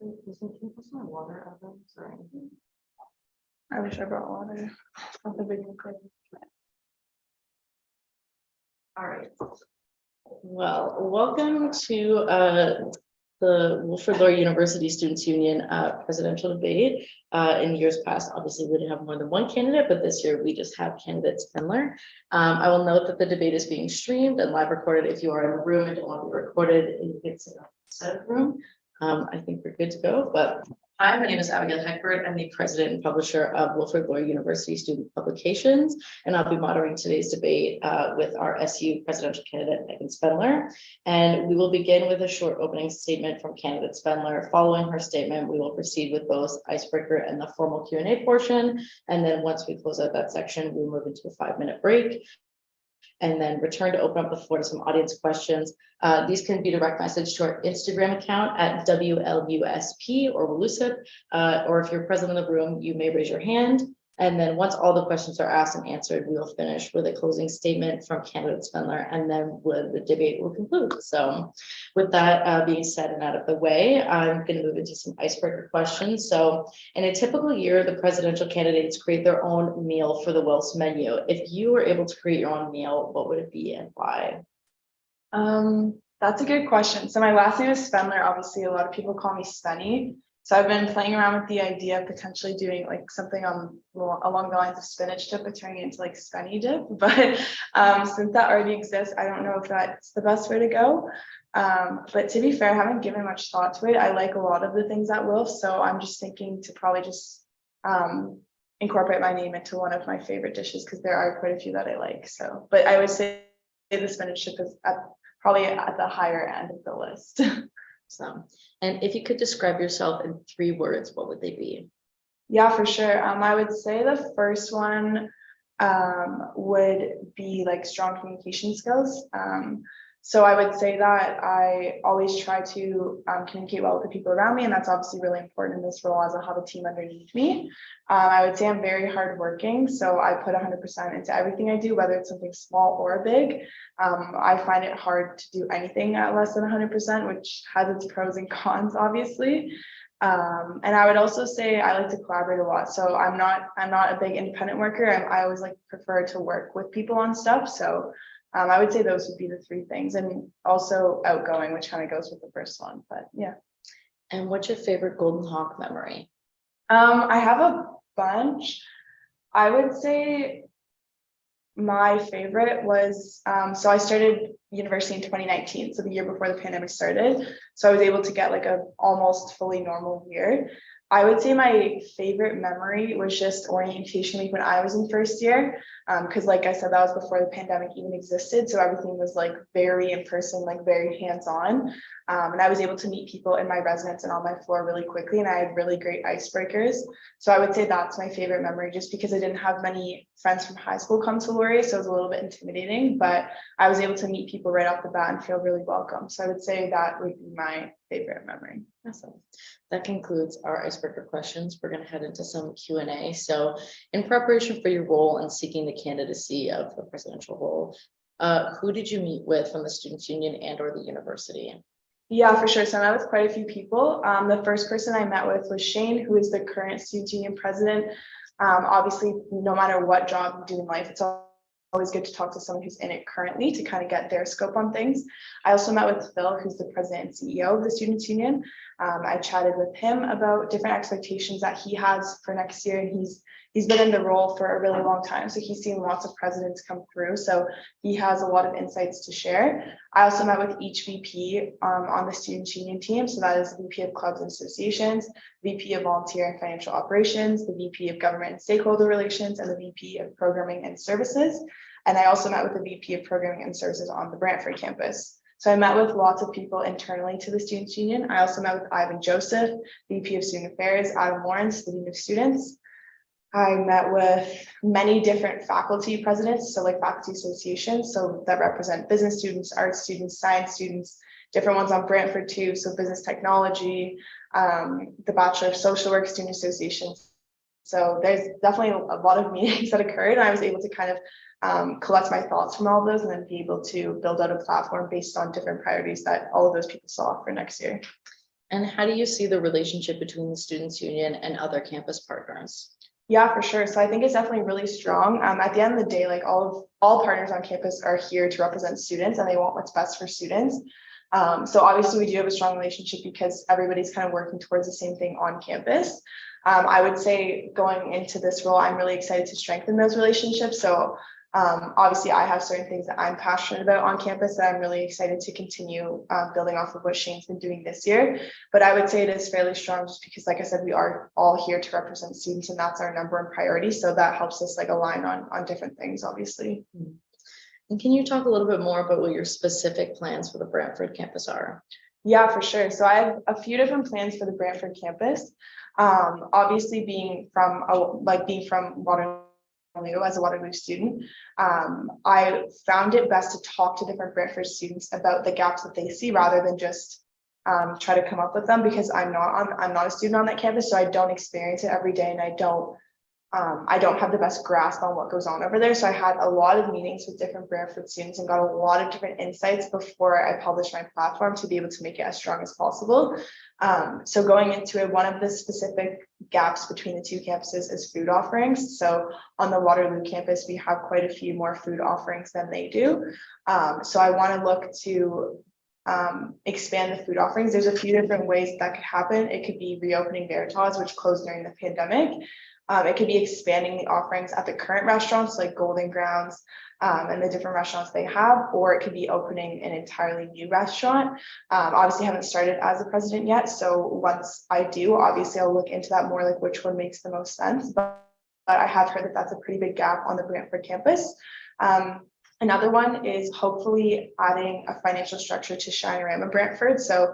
Can you put some water out there? Sorry. I wish I brought water. Not the big one. All right. Well, welcome to the Wilfrid Laurier University Students Union presidential debate. In years past, obviously, we didn't have more than one candidate, but this year we just have candidate Spindler. I will note that the debate is being streamed and live recorded. If you are in the room and don't want to be recorded, you can sit outside of the room. I think we're good to go, but hi, my name is Abigail Heckbert. I'm the president and publisher of Wilfrid Laurier University Student Publications, and I'll be moderating today's debate with our SU presidential candidate, Megan Spindler. And we will begin with a short opening statement from candidate Spindler. Following her statement, we will proceed with both icebreaker and the formal Q&A portion. And then once we close out that section, we'll move into a 5-minute break and then return to open up the floor to some audience questions. These can be direct message to our Instagram account at WLUSP or WLUSIP, or if you're present in the room, you may raise your hand. And then once all the questions are asked and answered, we will finish with a closing statement from candidate Spindler, and then the debate will conclude. So with that being said and out of the way, I'm going to move into some icebreaker questions. So in a typical year, the presidential candidates create their own meal for the WILS menu. If you were able to create your own meal, what would it be and why? That's a good question. So my last name is Spindler. Obviously, a lot of people call me Spenny. So I've been playing around with the idea of potentially doing like something along the lines of spinach dip, but turning it into like Spenny dip. But since that already exists, I don't know if that's the best way to go. But to be fair, I haven't given much thought to it. I like a lot of the things at Wilf, so I'm just thinking to probably just incorporate my name into one of my favorite dishes because there are quite a few that I like. So, but I would say the spinach dip is probably at the higher end of the list. So, and if you could describe yourself in 3 words, what would they be? Yeah, for sure. I would say the first one would be like strong communication skills. So I would say that I always try to communicate well with the people around me, and that's obviously really important in this role as I have a team underneath me. I would say I'm very hardworking, so I put 100% into everything I do, whether it's something small or big. I find it hard to do anything at less than 100%, which has its pros and cons, obviously. And I would also say I like to collaborate a lot. So I'm not a big independent worker. I always like prefer to work with people on stuff. So I would say those would be the 3 things, and also outgoing, which kind of goes with the first one, but yeah. And what's your favorite Golden Hawk memory? I have a bunch. I would say my favorite was, so I started university in 2019, so the year before the pandemic started. So I was able to get like a almost fully normal year. I would say my favorite memory was just orientation week when I was in first year. Because like I said, that was before the pandemic even existed. So everything was like very in person, like very hands-on. And I was able to meet people in my residence and on my floor really quickly. And I had really great icebreakers. So I would say that's my favorite memory, just because I didn't have many friends from high school come to Laurier. So it was a little bit intimidating, but I was able to meet people right off the bat and feel really welcome. So I would say that would be my favorite memory. Awesome. That concludes our icebreaker questions. We're going to head into some Q&A. So in preparation for your role in seeking the candidacy of the presidential role, who did you meet with from the Students Union and or the university? Yeah, for sure. So I met with quite a few people. The first person I met with was Shane, who is the current Students Union president. Obviously, no matter what job you do in life, it's always good to talk to someone who's in it currently to kind of get their scope on things. I also met with Phil, who's the president and CEO of the Students Union. I chatted with him about different expectations that he has for next year, and he's been in the role for a really long time, so he's seen lots of presidents come through, so he has a lot of insights to share. I also met with each VP on the Students Union team, so that is the VP of Clubs and Associations, VP of Volunteer and Financial Operations, the VP of Government and Stakeholder Relations, and the VP of Programming and Services. And I also met with the VP of Programming and Services on the Brantford campus. So I met with lots of people internally to the Students Union. I also met with Ivan Joseph, VP of Student Affairs, Adam Lawrence, the Dean of Students. I met with many different faculty presidents, so like faculty associations, so that represent business students, art students, science students, different ones on Brantford too, so business technology, the Bachelor of Social Work Student Associations. So there's definitely a lot of meetings that occurred, and I was able to kind of collect my thoughts from all of those and then be able to build out a platform based on different priorities that all of those people saw for next year. And how do you see the relationship between the Students' Union and other campus partners? Yeah, for sure. So I think it's definitely really strong. At the end of the day, like all partners on campus are here to represent students and they want what's best for students. So obviously we do have a strong relationship because everybody's kind of working towards the same thing on campus. I would say going into this role, I'm really excited to strengthen those relationships. So obviously I have certain things that I'm passionate about on campus that I'm really excited to continue building off of what Shane's been doing this year. But I would say it is fairly strong just because, like I said, we are all here to represent students and that's our number one priority. So that helps us like align on different things, obviously. And can you talk a little bit more about what your specific plans for the Brantford campus are? Yeah, for sure. So I have a few different plans for the Brantford campus. Obviously being from Waterloo as a Waterloo student, I found it best to talk to different Brantford students about the gaps that they see rather than just try to come up with them, because I'm not a student on that campus, so I don't experience it every day and I don't have the best grasp on what goes on over there. So I had a lot of meetings with different Brantford students and got a lot of different insights before I published my platform to be able to make it as strong as possible. So going into it, one of the specific gaps between the two campuses is food offerings. So on the Waterloo campus, we have quite a few more food offerings than they do. So I want to look to expand the food offerings. There's a few different ways that could happen. It could be reopening Veritas, which closed during the pandemic. It could be expanding the offerings at the current restaurants like Golden Grounds and the different restaurants they have, or it could be opening an entirely new restaurant. Obviously, I haven't started as a president yet, so once I do, obviously I'll look into that more, like which one makes the most sense. But I have heard that that's a pretty big gap on the Brantford campus. Another one is hopefully adding a financial structure to Shinerama Brantford. So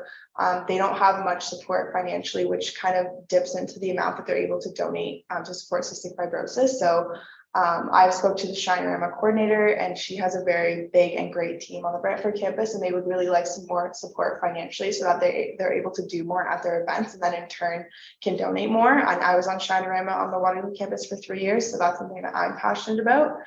they don't have much support financially, which kind of dips into the amount that they're able to donate to support cystic fibrosis. So I spoke to the Shinerama coordinator and she has a very big and great team on the Brantford campus, and they would really like some more support financially so that they're able to do more at their events and then in turn can donate more. And I was on Shinerama on the Waterloo campus for 3 years, so that's something that I'm passionate about.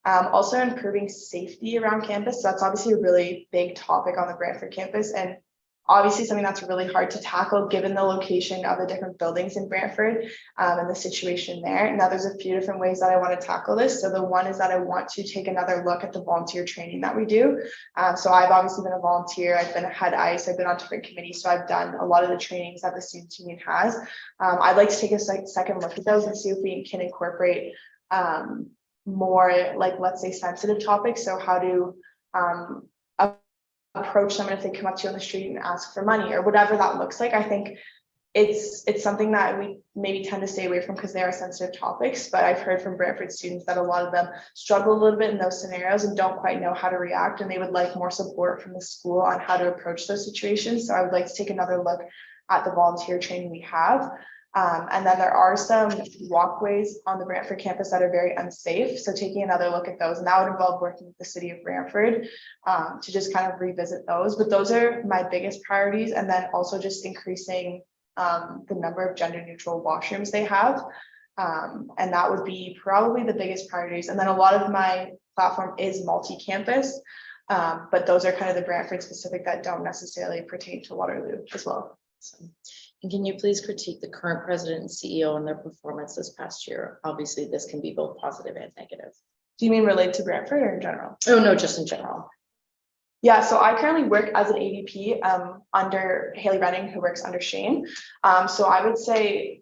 Also improving safety around campus. So that's obviously a really big topic on the Brantford campus, and obviously something that's really hard to tackle given the location of the different buildings in Brantford and the situation there. Now there's a few different ways that I want to tackle this. So the one is that I want to take another look at the volunteer training that we do. So I've obviously been a volunteer, I've been a head ICE, I've been on different committees, so I've done a lot of the trainings that the Students' Union has. I'd like to take a second look at those and see if we can incorporate more, like, let's say, sensitive topics. So how to approach someone if they come up to you on the street and ask for money or whatever that looks like. I think it's something that we maybe tend to stay away from because they are sensitive topics, but I've heard from Brantford students that a lot of them struggle a little bit in those scenarios and don't quite know how to react, and they would like more support from the school on how to approach those situations. So I would like to take another look at the volunteer training we have. And then there are some walkways on the Brantford campus that are very unsafe. So taking another look at those, and that would involve working with the city of Brantford to just kind of revisit those. But those are my biggest priorities. And then also just increasing the number of gender neutral washrooms they have. And that would be probably the biggest priorities. And then a lot of my platform is multi-campus, but those are kind of the Brantford specific that don't necessarily pertain to Waterloo as well. And can you please critique the current president and CEO and their performance this past year? Obviously, this can be both positive and negative. Do you mean related to Brantford or in general? Oh, no, just in general. Yeah, so I currently work as an AVP under Haley Renning, who works under Shane. So I would say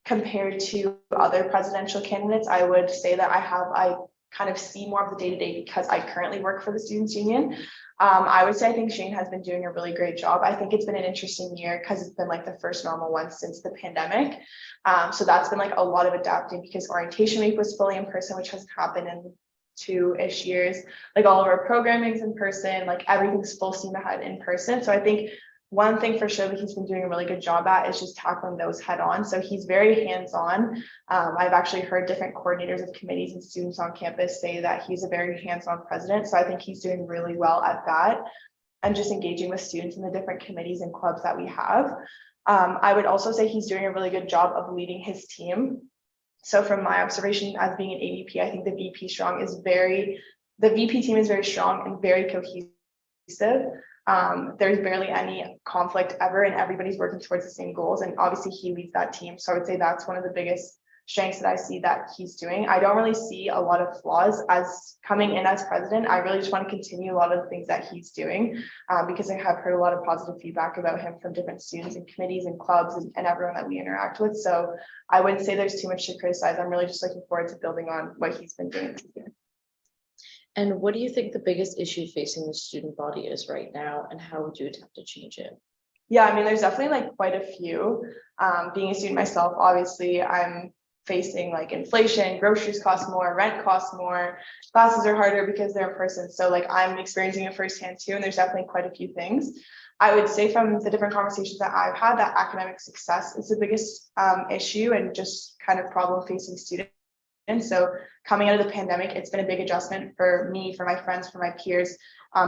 compared to other presidential candidates, I would say that I kind of see more of the day-to-day because I currently work for the Students' Union. I would say I think Shane has been doing a really great job. I think it's been an interesting year because it's been like the first normal one since the pandemic. So that's been like a lot of adapting because orientation week was fully in person, which hasn't happened in 2-ish years. Like all of our programming's in person, like everything's full steam ahead in person. So I think one thing for sure that he's been doing a really good job at is just tackling those head on. So he's very hands-on. I've actually heard different coordinators of committees and students on campus say that he's a very hands-on president. So I think he's doing really well at that and just engaging with students in the different committees and clubs that we have. I would also say he's doing a really good job of leading his team. So from my observation as being an AVP, I think the VP team is very strong and very cohesive. There's barely any conflict ever, and everybody's working towards the same goals. And obviously, he leads that team. So I would say that's one of the biggest strengths that I see that he's doing. I don't really see a lot of flaws as coming in as president. I really just want to continue a lot of the things that he's doing, because I have heard a lot of positive feedback about him from different students and committees and clubs and everyone that we interact with. So I wouldn't say there's too much to criticize. I'm really just looking forward to building on what he's been doing this year. And what do you think the biggest issue facing the student body is right now, and how would you attempt to change it? Yeah, I mean, there's definitely like quite a few. Being a student myself, obviously, I'm facing like inflation, groceries cost more, rent costs more, classes are harder because they're in person. So like I'm experiencing it firsthand too, and there's definitely quite a few things. I would say from the different conversations that I've had that academic success is the biggest issue and just kind of problem facing students. And so coming out of the pandemic, it's been a big adjustment for me, for my friends, for my peers.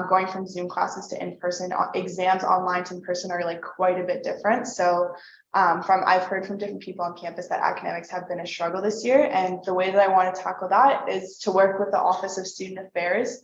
Going from Zoom classes to in-person exams online to in-person are like quite a bit different. So I've heard from different people on campus that academics have been a struggle this year. And the way that I want to tackle that is to work with the Office of Student Affairs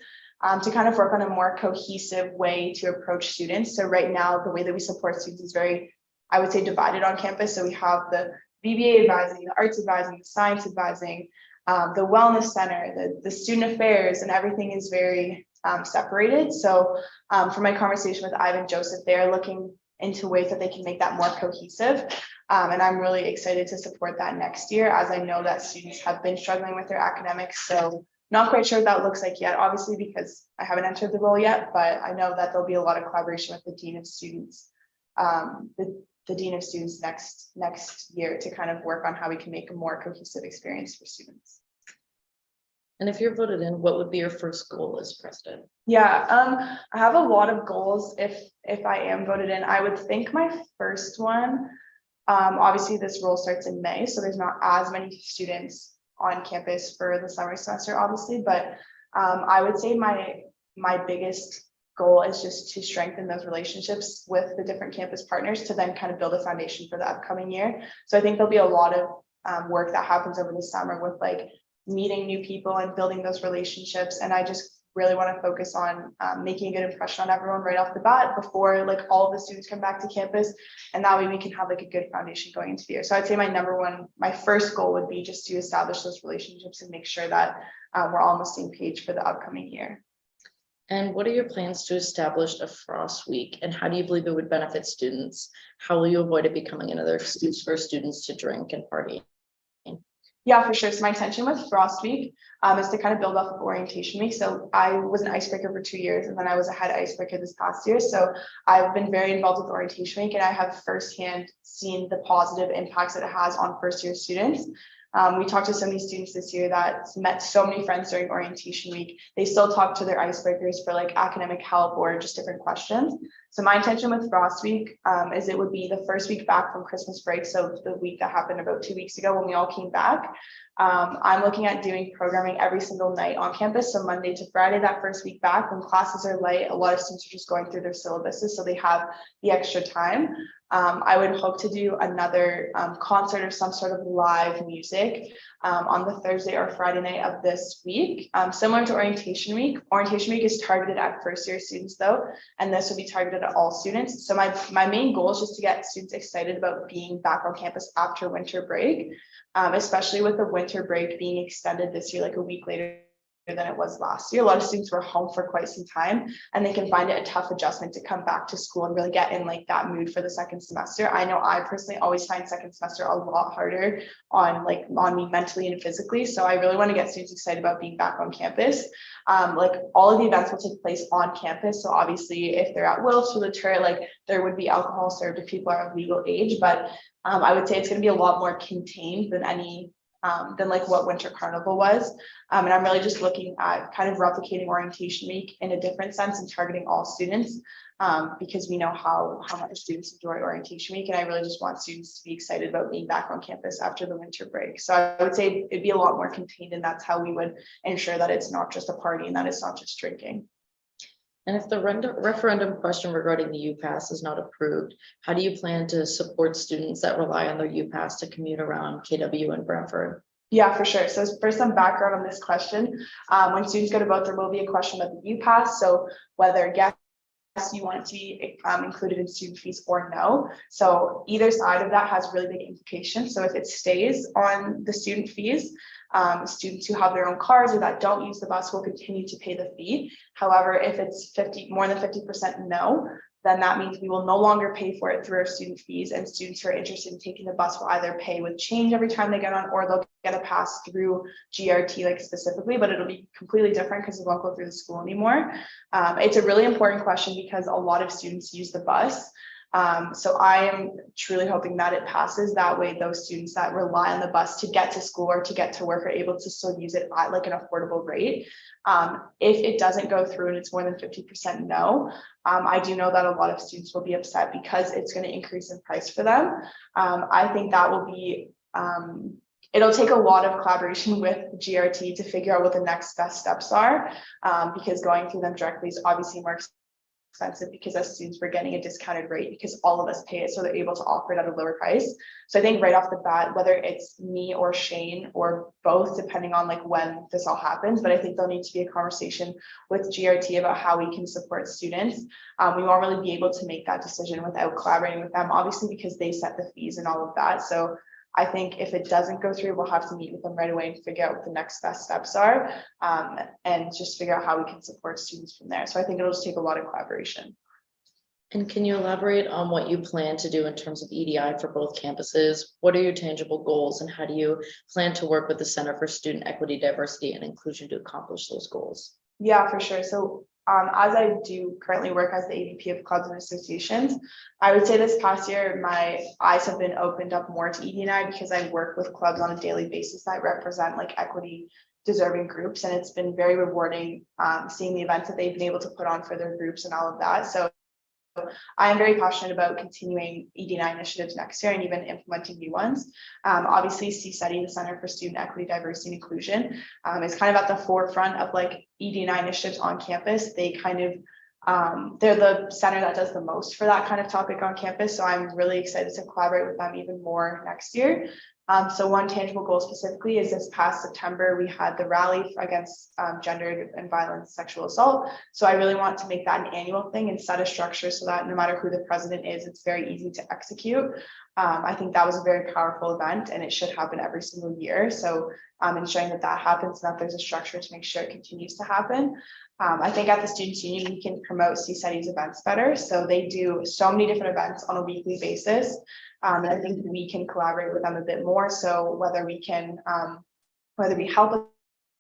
to kind of work on a more cohesive way to approach students. So right now, the way that we support students is very, I would say, divided on campus. So we have the VBA advising, the arts advising, the science advising, the wellness center, the student affairs, and everything is very separated. So from my conversation with Ivan Joseph, they're looking into ways that they can make that more cohesive. And I'm really excited to support that next year, as I know that students have been struggling with their academics. So not quite sure what that looks like yet, obviously, because I haven't entered the role yet, but I know that there'll be a lot of collaboration with the Dean of Students, the Dean of Students next year to kind of work on how we can make a more cohesive experience for students. And if you're voted in, what would be your first goal as president? Yeah, I have a lot of goals if I am voted in. I would think my first one, obviously this role starts in May, so there's not as many students on campus for the summer semester, obviously, but I would say my biggest goal is just to strengthen those relationships with the different campus partners to then kind of build a foundation for the upcoming year. So I think there'll be a lot of work that happens over the summer with like meeting new people and building those relationships. And I just really want to focus on making a good impression on everyone right off the bat before like all of the students come back to campus. And that way we can have like a good foundation going into the year. So I'd say my first goal would be just to establish those relationships and make sure that we're all on the same page for the upcoming year. And what are your plans to establish a Frost Week, and how do you believe it would benefit students? How will you avoid it becoming another excuse for students to drink and party? Yeah, for sure. So my intention with Frost Week is to kind of build off of Orientation Week. So I was an icebreaker for 2 years, and then I was a head icebreaker this past year. So I've been very involved with Orientation Week, and I have firsthand seen the positive impacts that it has on first-year students. We talked to so many students this year that met so many friends during Orientation Week. They still talk to their icebreakers for like academic help or just different questions. So my intention with Frost Week is it would be the first week back from Christmas break. So the week that happened about 2 weeks ago when we all came back. I'm looking at doing programming every single night on campus. So Monday to Friday, that first week back when classes are light, a lot of students are just going through their syllabuses. So they have the extra time. I would hope to do another concert or some sort of live music on the Thursday or Friday night of this week. Similar to Orientation Week. Orientation Week is targeted at first-year students though, and this would be targeted at all students. So my main goal is just to get students excited about being back on campus after winter break, especially with the winter break being extended this year, like a week later than it was last year. A lot of students were home for quite some time, and they can find it a tough adjustment to come back to school and really get in like that mood for the second semester. I know I personally always find second semester a lot harder on me mentally and physically. So I really want to get students excited about being back on campus. Like all of the events will take place on campus. So obviously if they're at Wilfs or Latour, like there would be alcohol served if people are of legal age, but I would say it's going to be a lot more contained than like what Winter Carnival was. And I'm really just looking at kind of replicating Orientation Week in a different sense and targeting all students because we know how much students enjoy Orientation Week. And I really just want students to be excited about being back on campus after the winter break. So I would say it'd be a lot more contained, and that's how we would ensure that it's not just a party and that it's not just drinking. And if the referendum question regarding the UPass is not approved, how do you plan to support students that rely on their UPass to commute around KW and Brantford? Yeah, for sure. So for some background on this question, when students go to vote, there will be a question about the UPass. So whether guests you want it to be included in student fees or no. So either side of that has really big implications. So if it stays on the student fees, students who have their own cars or that don't use the bus will continue to pay the fee. However, if it's more than 50% no, then that means we will no longer pay for it through our student fees, and students who are interested in taking the bus will either pay with change every time they get on, or they'll get a pass through GRT like specifically, but it'll be completely different because it won't go through the school anymore. It's a really important question because a lot of students use the bus. So I am truly hoping that it passes. That way, those students that rely on the bus to get to school or to get to work are able to still use it at like an affordable rate. If it doesn't go through and it's more than 50% no, I do know that a lot of students will be upset because it's going to increase in price for them. I think that will be, it'll take a lot of collaboration with GRT to figure out what the next best steps are, because going through them directly is obviously more expensive because as students we're getting a discounted rate because all of us pay it, so they're able to offer it at a lower price. So I think right off the bat, whether it's me or Shane or both, depending on like when this all happens, but I think there'll need to be a conversation with GRT about how we can support students. We won't really be able to make that decision without collaborating with them, obviously, because they set the fees and all of that. So I think if it doesn't go through, we'll have to meet with them right away and figure out what the next best steps are, and just figure out how we can support students from there. So I think it'll just take a lot of collaboration. And can you elaborate on what you plan to do in terms of EDI for both campuses? What are your tangible goals, and how do you plan to work with the Center for Student Equity, Diversity, and Inclusion to accomplish those goals? Yeah, for sure. So as I do currently work as the AVP of clubs and associations, I would say this past year, my eyes have been opened up more to ED&I because I work with clubs on a daily basis that represent like equity deserving groups. And it's been very rewarding seeing the events that they've been able to put on for their groups and all of that. So I am very passionate about continuing ED&I initiatives next year and even implementing new ones. Obviously, CSETI, the Center for Student Equity, Diversity, and Inclusion, is kind of at the forefront of like ED&I initiatives on campus. They kind of, they're the center that does the most for that kind of topic on campus. So I'm really excited to collaborate with them even more next year. So one tangible goal specifically is this past September, we had the rally against gendered and violent sexual assault. So I really want to make that an annual thing and set a structure so that no matter who the president is, it's very easy to execute. I think that was a very powerful event and it should happen every single year. So ensuring that that happens and that there's a structure to make sure it continues to happen. I think at the Students' Union, we can promote CSETI's events better. So they do so many different events on a weekly basis. And I think we can collaborate with them a bit more. So whether we can, whether we help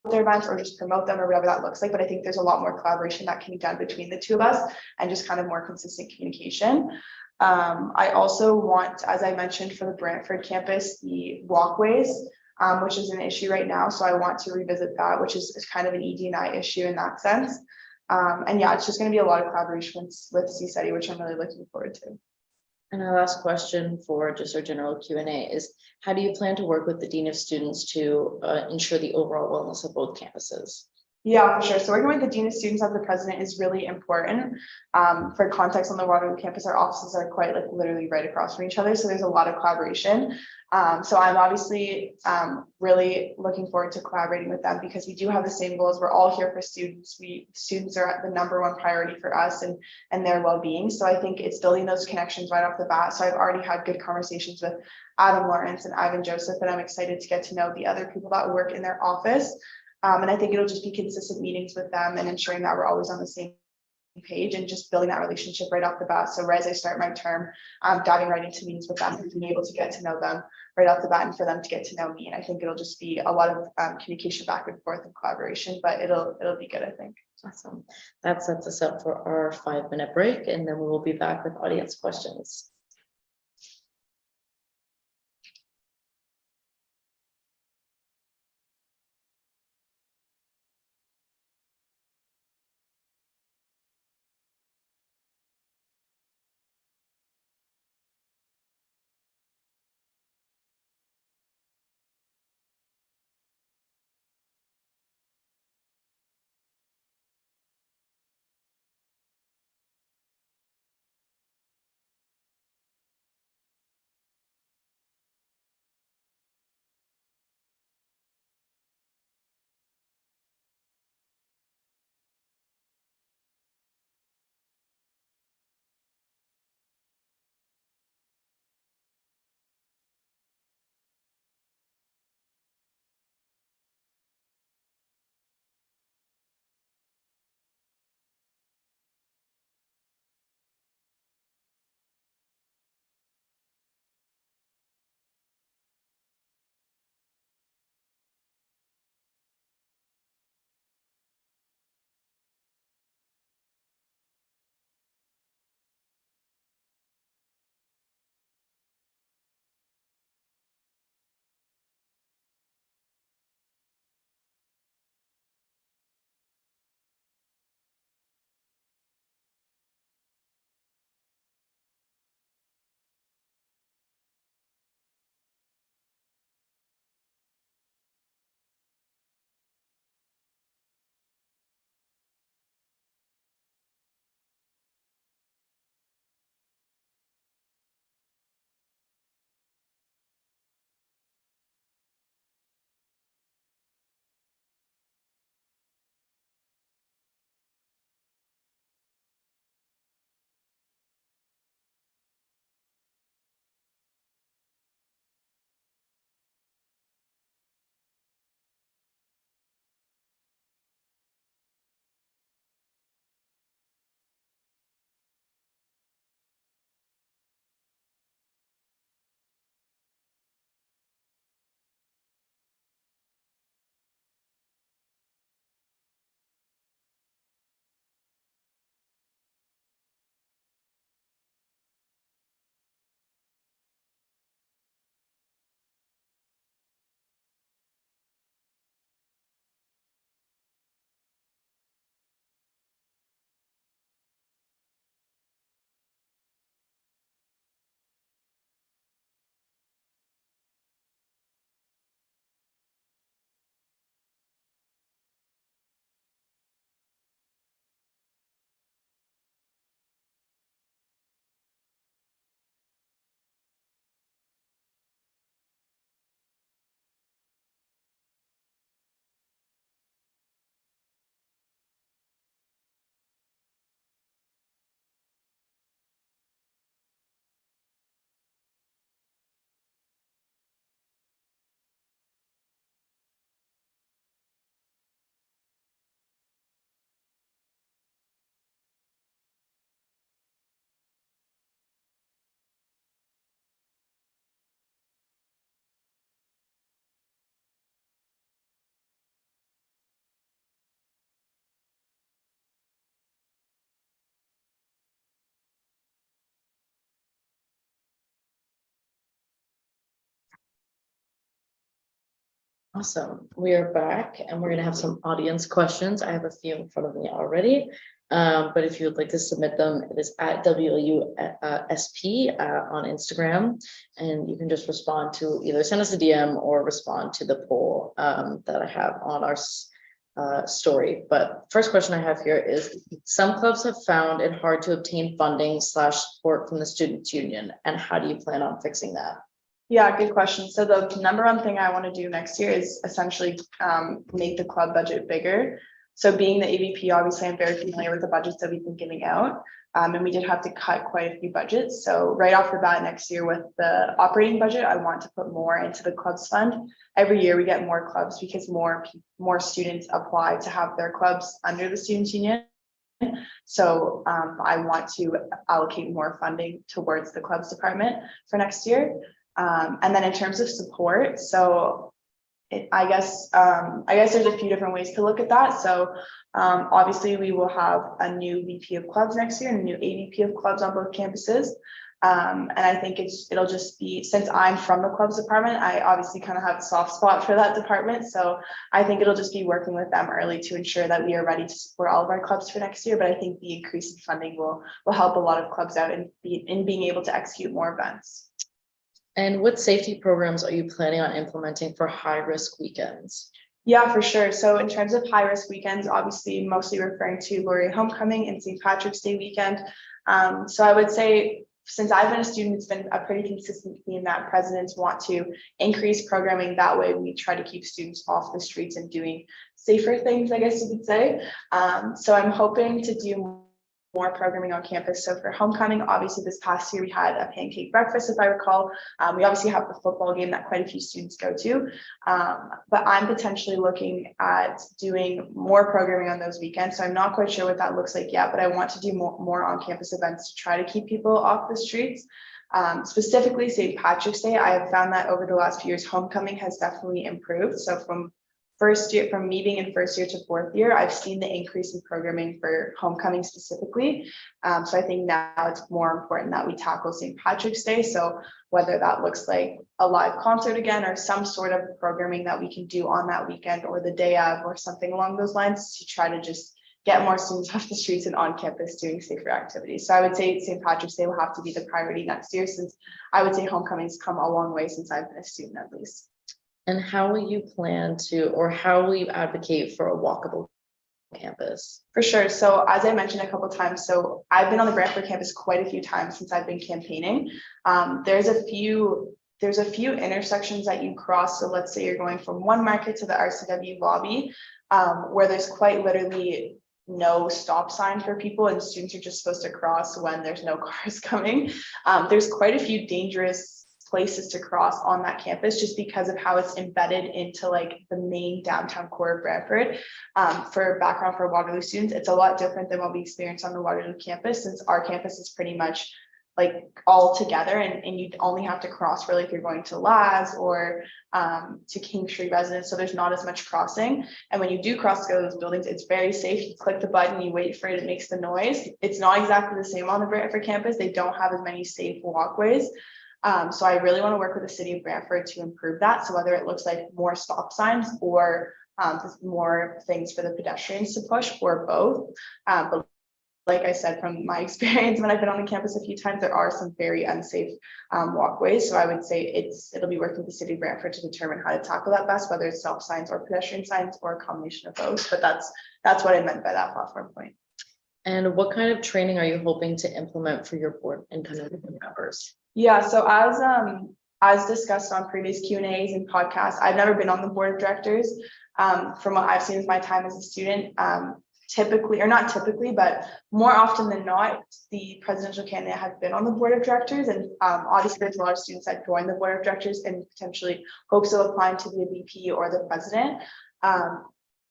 with their events or just promote them or whatever that looks like, but I think there's a lot more collaboration that can be done between the two of us and just kind of more consistent communication. I also want, as I mentioned for the Brantford campus, the walkways, which is an issue right now. So I want to revisit that, which is kind of an ED&I issue in that sense. And yeah, it's just going to be a lot of collaboration with CSETI, which I'm really looking forward to. And our last question for just our general Q&A is, how do you plan to work with the Dean of Students to ensure the overall wellness of both campuses? Yeah, for sure. So working with the Dean of Students as the president is really important. For context, on the Waterloo campus, our offices are quite like literally right across from each other. So there's a lot of collaboration. So I'm obviously really looking forward to collaborating with them because we do have the same goals. We're all here for students. Students are the #1 priority for us and their well-being. So I think it's building those connections right off the bat. So I've already had good conversations with Adam Lawrence and Ivan Joseph, and I'm excited to get to know the other people that work in their office. And I think it'll just be consistent meetings with them and ensuring that we're always on the same page and just building that relationship right off the bat. So as I start my term, diving right into meetings with them and being able to get to know them right off the bat and for them to get to know me. And I think it'll just be a lot of communication back and forth and collaboration, but it'll be good, I think. Awesome. That sets us up for our 5-minute break, and then we will be back with audience questions. Awesome. We are back and we're gonna have some audience questions. I have a few in front of me already. But if you would like to submit them, it is at WLUSP on Instagram. And you can just respond to either send us a DM or respond to the poll that I have on our story. But first question I have here is, some clubs have found it hard to obtain funding / support from the students union. And how do you plan on fixing that? Yeah, good question. So the number one thing I want to do next year is essentially make the club budget bigger. So being the AVP, obviously I'm very familiar with the budgets that we've been giving out. And we did have to cut quite a few budgets. So right off the bat next year with the operating budget, I want to put more into the clubs fund. Every year we get more clubs because more students apply to have their clubs under the students union. So I want to allocate more funding towards the clubs department for next year. And then in terms of support, so I guess there's a few different ways to look at that. So obviously we will have a new VP of clubs next year and a new AVP of clubs on both campuses. And I think it'll just be, since I'm from the clubs department, I obviously kind of have a soft spot for that department. So I think it'll just be working with them early to ensure that we are ready to support all of our clubs for next year. But I think the increase in funding will help a lot of clubs out in being able to execute more events. And what safety programs are you planning on implementing for high-risk weekends? Yeah, for sure. So in terms of high-risk weekends, obviously mostly referring to Laurier Homecoming and St. Patrick's Day weekend. So I would say, since I've been a student, it's been a pretty consistent theme that presidents want to increase programming. That way we try to keep students off the streets and doing safer things, I guess you could say. So I'm hoping to do more programming on campus. So for homecoming, obviously this past year we had a pancake breakfast, if I recall. We obviously have the football game that quite a few students go to, but I'm potentially looking at doing more programming on those weekends. So I'm not quite sure what that looks like yet, but I want to do more on-campus events to try to keep people off the streets. Specifically St. Patrick's Day, I have found that over the last few years, homecoming has definitely improved. So from me being in first year to fourth year, I've seen the increase in programming for homecoming specifically. So I think now it's more important that we tackle St. Patrick's Day. So whether that looks like a live concert again or some sort of programming that we can do on that weekend or the day of or something along those lines to try to just get more students off the streets and on campus doing safer activities. So I would say St. Patrick's Day will have to be the priority next year, since I would say homecoming's come a long way since I've been a student at least. And how will you plan to, or how will you advocate for a walkable campus? For sure. So as I mentioned a couple of times, so I've been on the Brantford campus quite a few times since I've been campaigning. There's a few intersections that you cross. So let's say you're going from one market to the RCW lobby, where there's quite literally no stop sign for people and students are just supposed to cross when there's no cars coming. There's quite a few dangerous places to cross on that campus just because of how it's embedded into like the main downtown core of Brantford. For background for Waterloo students, it's a lot different than what we experience on the Waterloo campus, since our campus is pretty much like all together and you only have to cross really if you're going to Laz or to King Street residence. So there's not as much crossing. And when you do cross to go to those buildings, it's very safe. You click the button, you wait for it, it makes the noise. It's not exactly the same on the Brantford campus. They don't have as many safe walkways. So I really want to work with the city of Brantford to improve that. So whether it looks like more stop signs or more things for the pedestrians to push, or both. But like I said, from my experience when I've been on the campus a few times, there are some very unsafe walkways. So I would say it'll be working with the city of Brantford to determine how to tackle that best, whether it's stop signs or pedestrian signs or a combination of both. But that's what I meant by that platform point. And what kind of training are you hoping to implement for your board and kind of members? Yeah, so as discussed on previous Q&As and podcasts, I've never been on the board of directors. From what I've seen with my time as a student, typically, or not typically, but more often than not, the presidential candidate has been on the board of directors. And obviously there's a lot of students that join the board of directors and potentially hopes of applying to be a VP or the president.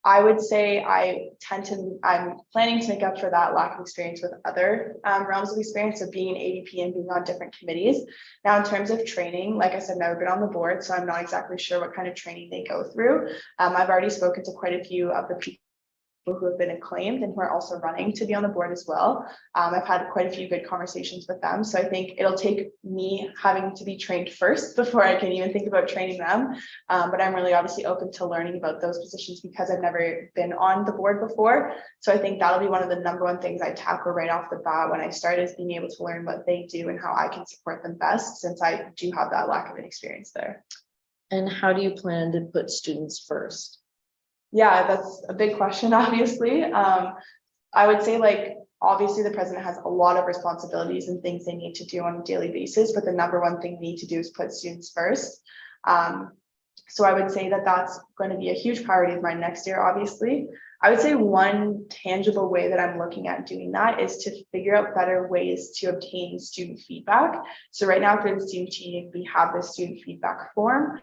I would say I'm planning to make up for that lack of experience with other realms of experience of being an AVP and being on different committees. Now, in terms of training, like I said, never been on the board, so I'm not exactly sure what kind of training they go through. I've already spoken to quite a few of the people who have been acclaimed and who are also running to be on the board as well. I've had quite a few good conversations with them. So I think it'll take me having to be trained first before I can even think about training them. But I'm really obviously open to learning about those positions because I've never been on the board before. So I think that'll be one of the number one things I tackle right off the bat when I start, is being able to learn what they do and how I can support them best, since I do have that lack of an experience there. And how do you plan to put students first? Yeah, that's a big question, obviously. I would say, like, obviously the president has a lot of responsibilities and things they need to do on a daily basis, but the number one thing we need to do is put students first. So I would say that that's going to be a huge priority of mine next year, obviously. I would say one tangible way that I'm looking at doing that is to figure out better ways to obtain student feedback. So right now for the student union, we have the student feedback form.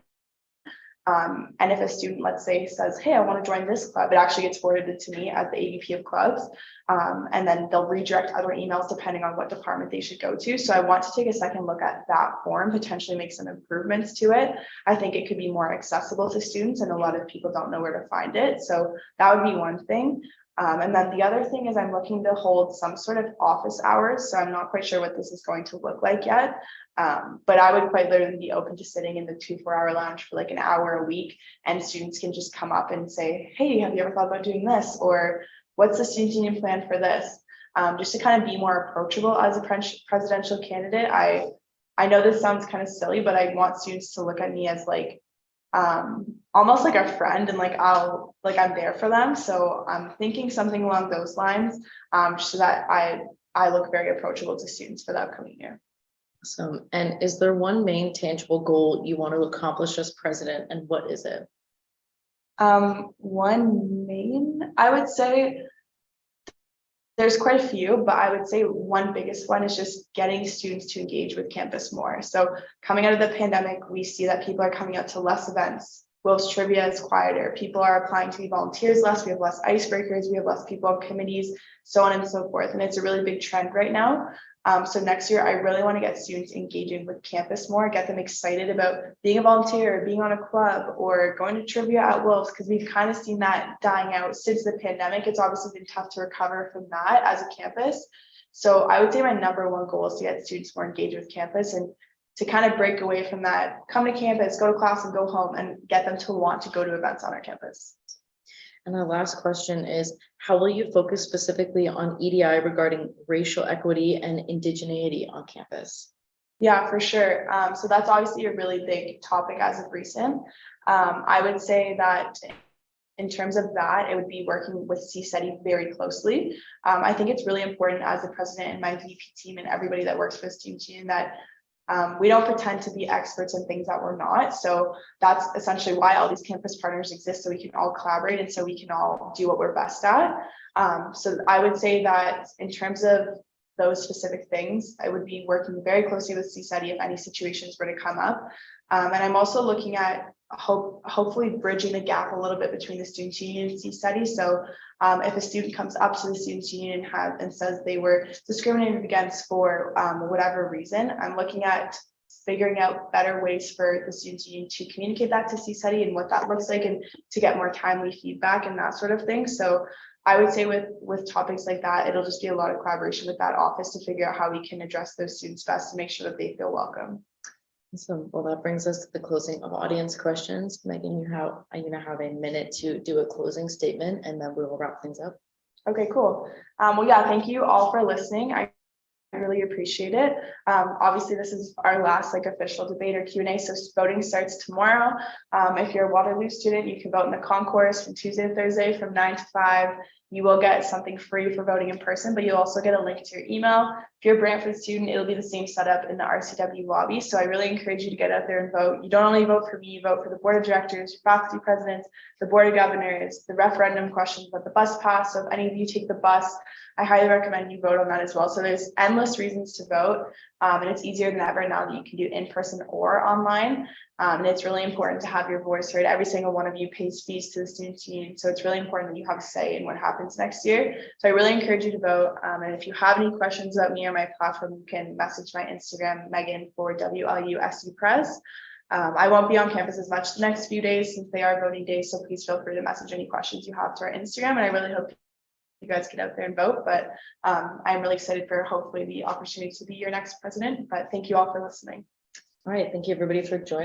And if a student, let's say, says, hey, I want to join this club, it actually gets forwarded to me as the AVP of clubs. And then they'll redirect other emails depending on what department they should go to. So I want to take a second look at that form, potentially make some improvements to it. I think it could be more accessible to students, and a lot of people don't know where to find it. So that would be one thing. And then the other thing is I'm looking to hold some sort of office hours. So I'm not quite sure what this is going to look like yet. But I would quite literally be open to sitting in the 2-4 hour lounge for like an hour a week, and students can just come up and say, hey, have you ever thought about doing this? Or what's the student union plan for this? Just to kind of be more approachable as a presidential candidate. I know this sounds kind of silly, but I want students to look at me as like almost like a friend, and like I'm there for them. So I'm thinking something along those lines, so that I look very approachable to students for the upcoming year. Awesome. And is there one main tangible goal you want to accomplish as president, and what is it? One main, I would say there's quite a few, but I would say one biggest one is just getting students to engage with campus more. So coming out of the pandemic, we see that people are coming out to less events. Wolves Trivia is quieter. People are applying to be volunteers less. We have less icebreakers. We have less people on committees, so on and so forth. And it's a really big trend right now. So next year, I really want to get students engaging with campus more, get them excited about being a volunteer, being on a club, or going to trivia at Wolves, because we've kind of seen that dying out since the pandemic. It's obviously been tough to recover from that as a campus. So I would say my number one goal is to get students more engaged with campus, and to kind of break away from that, come to campus, go to class and go home, and get them to want to go to events on our campus. And our last question is, how will you focus specifically on EDI regarding racial equity and indigeneity on campus? Yeah, for sure. So that's obviously a really big topic as of recent. I would say that in terms of that, it would be working with CSETI very closely. I think it's really important as the president and my VP team and everybody that works for the student union that we don't pretend to be experts in things that we're not. So that's essentially why all these campus partners exist, so we can all collaborate and so we can all do what we're best at. So I would say that in terms of those specific things, I would be working very closely with CSETI if any situations were to come up. And I'm also looking at hopefully bridging the gap a little bit between the student union and CSETI. So if a student comes up to the student union and says they were discriminated against for whatever reason, I'm looking at figuring out better ways for the student union to communicate that to CSETI and what that looks like, and to get more timely feedback and that sort of thing. So I would say with topics like that, it'll just be a lot of collaboration with that office to figure out how we can address those students best to make sure that they feel welcome. Awesome. Well, that brings us to the closing of audience questions. Megan, you have a minute to do a closing statement, and then we will wrap things up. Okay, cool. Well, yeah, thank you all for listening. I really appreciate it. Obviously, this is our last official debate or Q&A, so voting starts tomorrow. If you're a Waterloo student, you can vote in the concourse from Tuesday to Thursday from 9 to 5. You will get something free for voting in person, but you'll also get a link to your email. If you're a Brantford student, it'll be the same setup in the RCW lobby. So I really encourage you to get out there and vote. You don't only vote for me, you vote for the board of directors, faculty presidents, the board of governors, the referendum questions about the bus pass. So if any of you take the bus, I highly recommend you vote on that as well. So there's endless reasons to vote, and it's easier than ever now that you can do in person or online. And it's really important to have your voice heard. Every single one of you pays fees to the student union, so it's really important that you have a say in what happens next year. So I really encourage you to vote. And if you have any questions about me or my platform, you can message my Instagram, Megan for WLUSU Press. I won't be on campus as much the next few days since they are voting days, so please feel free to message any questions you have to our Instagram, and I really hope you guys get out there and vote. But I'm really excited for hopefully the opportunity to be your next president. But thank you all for listening. All right, thank you everybody for joining.